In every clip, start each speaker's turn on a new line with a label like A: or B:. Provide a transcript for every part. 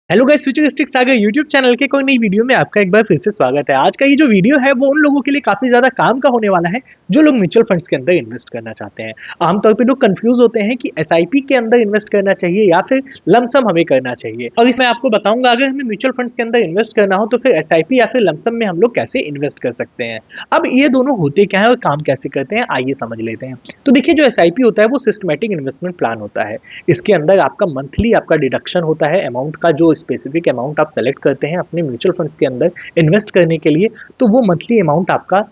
A: Hello guys, futuristic सागर YouTube channel के कोई नई वीडियो में आपका एक बार फिर से स्वागत है। आज का ये जो वीडियो है वो उन लोगों के लिए काफी ज्यादा काम का होने वाला है जो लोग म्यूचुअल फंड्स के अंदर इन्वेस्ट करना चाहते हैं। आमतौर पे लोग कंफ्यूज होते हैं कि एसआईपी के अंदर इन्वेस्ट करना चाहिए या फिर लमसम हमें करना चाहिए। और इसमें आपको बताऊंगा अगर हमें म्यूचुअल फंड्स के अंदर इन्वेस्ट करना हो तो फिर एसआईपी या फिर लमसम में हम लोग कैसे इन्वेस्ट कर सकते हैं। अब ये दोनों होते क्या है और काम कैसे करते हैं, आइए समझ लेते हैं। तो देखिए, जो एसआईपी होता है वो सिस्टमेटिक इन्वेस्टमेंट प्लान होता है। इसके अंदर आपका मंथली आपका डिडक्शन होता है अमाउंट का, जो स्पेसिफिक अमाउंट आप सेलेक्ट करते हैं अपने म्यूचुअल फंड्स के अंदर इन्वेस्ट करने के लिए, तो वो मंथली अमाउंट आपका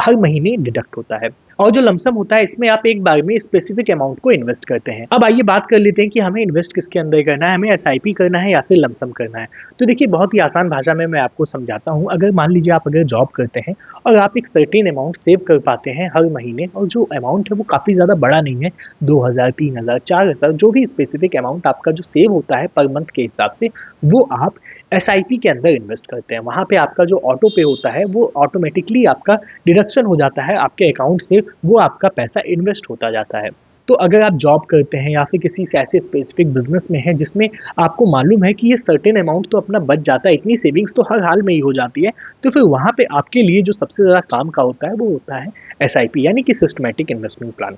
A: हर महीने डिडक्ट होता है। और जो लमसम होता है इसमें आप एक बार में स्पेसिफिक अमाउंट को इन्वेस्ट करते हैं। अब आइए बात कर लेते हैं कि हमें इन्वेस्ट किसके अंदर करना है, हमें एसआईपी करना है या फिर लमसम करना है। तो देखिए, बहुत ही आसान भाषा में मैं आपको समझाता हूँ। अगर मान लीजिए आप अगर जॉब करते हैं और आप एक सर्टेन अमाउंट सेव कर पाते हैं हर महीने, और जो अमाउंट है वो काफ़ी ज़्यादा बड़ा नहीं है, 2000, 3000, 4000, जो भी स्पेसिफिक अमाउंट आपका जो सेव होता है पर मंथ के हिसाब से, वो आप एसआईपी के अंदर इन्वेस्ट करते हैं। वहाँ पे आपका जो ऑटो पे होता है वो ऑटोमेटिकली आपका डिडक्शन हो जाता है आपके अकाउंट से, वो आपका पैसा इन्वेस्ट होता जाता है। तो अगर आप जॉब करते हैं या फिर किसी से ऐसे स्पेसिफिक बिजनेस में है जिसमें आपको मालूम है कि ये सर्टेन अमाउंट तो अपना बच जाता है, इतनी सेविंग्स तो हर हाल में ही हो जाती है, तो फिर वहाँ पे आपके लिए जो सबसे ज़्यादा काम का होता है वो होता है एसआईपी, यानी कि सिस्टमैटिक इन्वेस्टमेंट प्लान।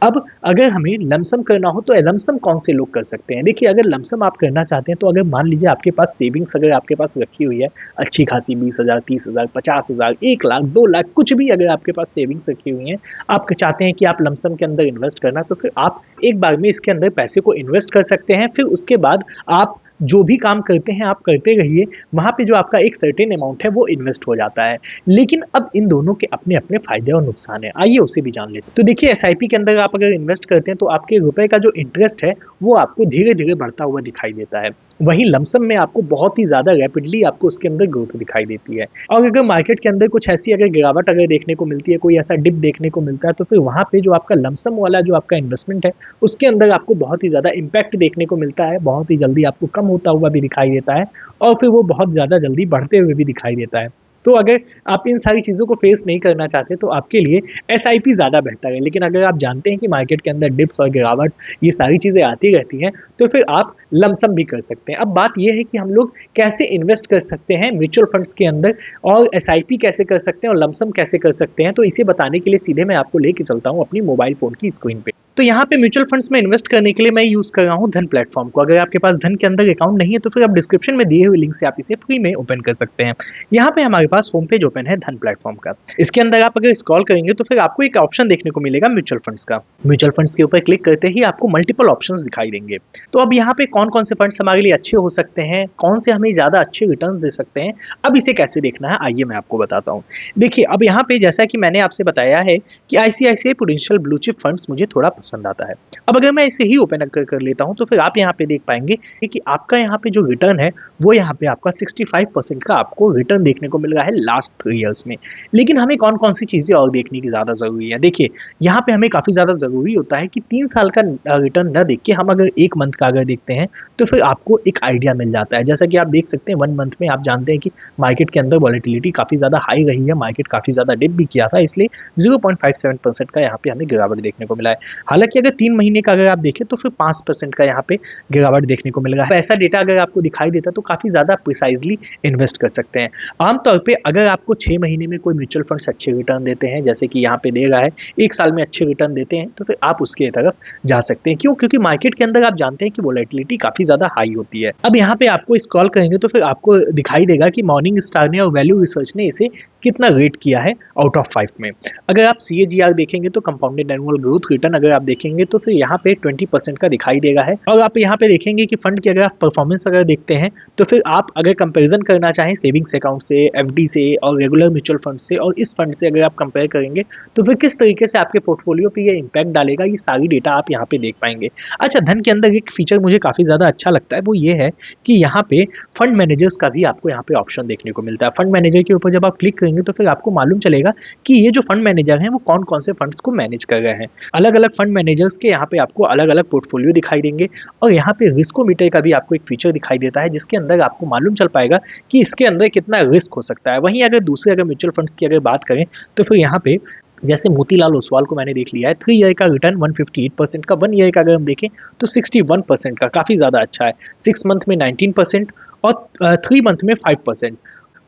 A: अब अगर हमें लमसम करना हो तो लमसम कौन से लोग कर सकते हैं? देखिए, अगर लमसम आप करना चाहते हैं तो अगर मान लीजिए आपके पास सेविंग्स अगर आपके पास रखी हुई है अच्छी खासी, 20,000, 30,000, 50,000, 1 लाख, 2 लाख, कुछ भी अगर आपके पास सेविंग्स रखी हुई हैं, आप चाहते हैं कि आप लमसम के अंदर इन्वेस्ट करना, तो फिर आप एक बार में इसके अंदर पैसे को इन्वेस्ट कर सकते हैं। फिर उसके बाद आप जो भी काम करते हैं आप करते रहिए, वहाँ पे जो आपका एक सर्टेन अमाउंट है वो इन्वेस्ट हो जाता है। लेकिन अब इन दोनों के अपने अपने फायदे और नुकसान हैं, आइए उसे भी जान लेते हैं। तो देखिए, एसआईपी के अंदर आप अगर इन्वेस्ट करते हैं तो आपके रुपए का जो इंटरेस्ट है वो आपको धीरे धीरे बढ़ता हुआ दिखाई देता है। वहीं लमसम में आपको बहुत ही ज़्यादा रैपिडली आपको उसके अंदर ग्रोथ दिखाई देती है। और अगर मार्केट के अंदर कुछ ऐसी अगर गिरावट अगर देखने को मिलती है, कोई ऐसा डिप देखने को मिलता है, तो फिर वहाँ पे जो आपका लमसम वाला जो आपका इन्वेस्टमेंट है उसके अंदर आपको बहुत ही ज़्यादा इम्पैक्ट देखने को मिलता है, बहुत ही जल्दी आपको कम होता हुआ भी दिखाई देता है, और फिर वो बहुत ज़्यादा जल्दी बढ़ते हुए भी दिखाई देता है। तो अगर आप इन सारी चीज़ों को फेस नहीं करना चाहते तो आपके लिए एसआईपी ज़्यादा बेहतर है। लेकिन अगर आप जानते हैं कि मार्केट के अंदर डिप्स और गिरावट ये सारी चीज़ें आती रहती हैं, तो फिर आप लमसम भी कर सकते हैं। अब बात यह है कि हम लोग कैसे इन्वेस्ट कर सकते हैं म्यूचुअल फंड्स के अंदर, और एसआईपी कैसे कर सकते हैं और लमसम कैसे कर सकते हैं। तो इसे बताने के लिए सीधे मैं आपको लेके चलता हूँ अपनी मोबाइल फ़ोन की स्क्रीन पे। तो यहाँ पे म्यूचुअल फंड्स में इन्वेस्ट करने के लिए मैं यूज़ कर रहा हूँ धन प्लेटफॉर्म को। अगर आपके पास धन के अंदर अकाउंट नहीं है तो फिर आप डिस्क्रिप्शन में दिए हुए लिंक से आप इसे फ्री में ओपन कर सकते हैं। यहाँ पे हमारे पास होम पेज ओपन है धन प्लेटफॉर्म का। इसके अंदर आप अगर स्क्रॉल करेंगे तो फिर आपको एक ऑप्शन देखने को मिलेगा म्यूचुअल फंड्स का। म्यूचुअल फंड्स के ऊपर क्लिक करते ही आपको मल्टीपल ऑप्शंस दिखाई देंगे। तो अब यहाँ पे कौन कौन से फंड्स हमारे लिए अच्छे हो सकते हैं, कौन से हमें ज़्यादा अच्छे रिटर्न दे सकते हैं, अब इसे कैसे देखना है आइए मैं आपको बताता हूँ। देखिए, अब यहाँ पे जैसा कि मैंने आपसे बताया है कि ICICI prudential blue chip funds मुझे थोड़ा पसंद आता है। अब अगर मैं इसे ही ओपन कर लेता हूं तो फिर आप यहाँ पे देख पाएंगे कि आपका यहाँ पे जो रिटर्न है वो यहाँ पे आपका 65% का आपको रिटर्न देखने को मिल रहा है लास्ट 3 ईयर्स में। लेकिन हमें कौन कौन सी चीज़ें और देखने की ज़्यादा ज़रूरी है? देखिए, यहाँ पे हमें काफ़ी ज़्यादा ज़रूरी होता है कि 3 साल का रिटर्न न देख के हम अगर 1 मंथ का अगर देखते हैं तो फिर आपको एक आइडिया मिल जाता है। जैसा कि आप देख सकते हैं 1 मंथ में आप जानते हैं कि मार्केट के अंदर वॉलेटिलिटी काफ़ी ज़्यादा हाई रही है, मार्केट काफ़ी ज़्यादा डिप भी किया था, इसलिए 0.57% का यहाँ पे हमें गिरावट देखने को मिला है। हालांकि अगर 3 महीने का अगर आप देखें तो फिर 5% का यहाँ पे गिरावट देखने को मिल रहा है। ऐसा डेटा अगर आपको दिखाई देता तो काफ़ी ज़्यादा प्रिसाइजली इन्वेस्ट कर सकते हैं। आमतौर पे अगर आपको 6 महीने में कोई म्यूचुअल फंड्स अच्छे रिटर्न देते हैं, जैसे कि यहाँ पे दे रहा है, 1 साल में अच्छे रिटर्न देते हैं, तो फिर आप उसके तरफ जा सकते हैं। क्यों? क्योंकि मार्केट के अंदर आप जानते हैं कि वोलेटिलिटी काफ़ी ज़्यादा हाई होती है। अब यहाँ पे आपको स्क्रॉल करेंगे तो फिर आपको दिखाई देगा कि मॉर्निंग स्टार ने और वैल्यू रिसर्च ने इसे कितना रेट किया है आउट ऑफ 5 में। अगर आप CAGR देखेंगे तो कंपाउंडेड एनुअल ग्रोथ रिटर्न अगर आप देखेंगे तो फिर यहाँ पे 20% का दिखाई देगा है। और आप यहाँ पे देखेंगे कि फंड की अगर आप परफॉर्मेंस अगर देखते हैं तो फिर आप अगर कंपैरिजन करना चाहें सेविंग्स अकाउंट से, FD से और रेगुलर म्यूचुअल फंड से, और इस फंड से अगर आप कंपेयर करेंगे तो फिर किस तरीके से आपके पोर्टफोलियो पे ये इम्पैक्ट डालेगा, ये सारी डेटा आप यहाँ पे देख पाएंगे। अच्छा, धन के अंदर एक फीचर मुझे काफ़ी ज़्यादा अच्छा लगता है, वो ये है कि यहाँ पे फंड मैनेजर्स का भी आपको यहाँ पे ऑप्शन देखने को मिलता है। फंड मैनेजर के ऊपर जब आप क्लिक करेंगे तो फिर आपको मालूम चलेगा कि ये जो फंड मैनेजर हैं वो कौन कौन से फंड्स को मैनेज कर रहे हैं। अलग अलग फंड मैनेजर्स के यहाँ पे आपको अलग अलग पोर्टफोलियो दिखाई देंगे, और यहाँ पे रिस्कोमीटर का भी आपको एक फीचर दिखाई देता है जिसके अंदर आपको मालूम चल पाएगा कि इसके अंदर कितना रिस्क हो सकता है। वहीं अगर दूसरे अगर म्यूचुअल फंड्स की अगर बात करें तो फिर यहाँ पे जैसे मोतीलाल ओसवाल को मैंने देख लिया है, 3 ईयर का रिटर्न 158% का, 1 ईयर का अगर हम देखें तो 61% का, काफ़ी ज़्यादा अच्छा है। 6 मंथ में 19% और 3 मंथ में 5%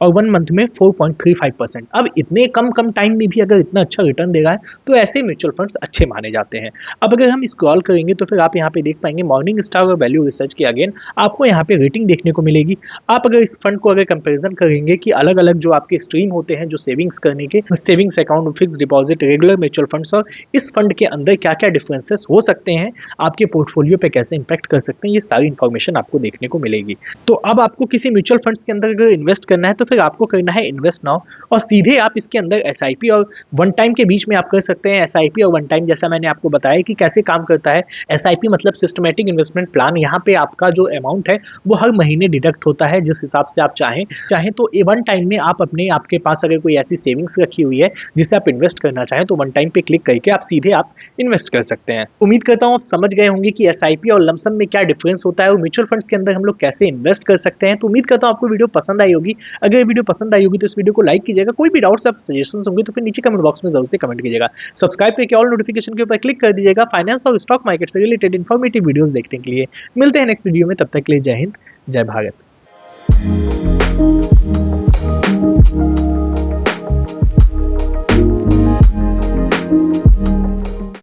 A: और 1 मंथ में 4.35%। अब इतने कम टाइम में भी अगर इतना अच्छा रिटर्न दे रहा है तो ऐसे म्यूचुअल फंड्स अच्छे माने जाते हैं। अब अगर हम स्क्रॉल करेंगे तो फिर आप यहाँ पे देख पाएंगे मॉर्निंग स्टार और वैल्यू रिसर्च के अगेन आपको यहाँ पे रेटिंग देखने को मिलेगी। आप अगर इस फंड को अगर कंपेरिजन करेंगे कि अलग अलग जो आपके स्ट्रीम होते हैं जो सेविंग्स करने के, savings account, fix deposit, regular mutual funds, और इस फंड के अंदर क्या क्या डिफरेंसेस हो सकते हैं, आपके पोर्टफोलियो पे कैसे इंपैक्ट कर सकते हैं, ये सारी इन्फॉर्मेशन आपको देखने को मिलेगी। तो अब आपको किसी म्यूचुअल फंड्स के अंदर अगर इन्वेस्ट करना है तो फिर आपको करना है इन्वेस्ट नाउ, और सीधे आप इसके अंदर एसआईपी और वन टाइम के बीच में आप कर सकते हैं। एसआईपी और वन टाइम जैसा मैंने आपको बताया कि कैसे काम करता है। एसआईपी मतलब सिस्टमैटिक इन्वेस्टमेंट प्लान। यहाँ पे आपका जो अमाउंट है वो हर महीने डिडक्ट होता है जिस हिसाब से आप चाहें तो वन टाइम में आप आपके पास अगर कोई ऐसी सेविंग्स रखी हुई है जिसे आप इन्वेस्ट करना चाहें तो वन टाइम पे क्लिक करके आप सीधे इन्वेस्ट कर सकते हैं। उम्मीद करता हूँ आप समझ गए होंगे कि एसआईपी और लमसम में क्या डिफरेंस होता है और म्यूचुअल फंड्स के अंदर हम लोग कैसे इन्वेस्ट कर सकते हैं। तो उम्मीद करता हूँ आपको वीडियो पसंद आई होगी। अगर वीडियो पसंद आई होगी तो इस वीडियो को लाइक कीजिएगा। कोई भी डाउट्स या सजेशंस होंगे तो फिर नीचे कमेंट बॉक्स में जरूर से कमेंट कीजिएगा। सब्सक्राइब करके ऑल नोटिफिकेशन के ऊपर क्लिक कर दीजिएगा फाइनेंस और स्टॉक मार्केट से रिलेटेड इन्फॉर्मेटिव वीडियोस देखने के लिए। मिलते हैं नेक्स्ट वीडियो में, तब तक के लिए जय हिंद, जय भारत।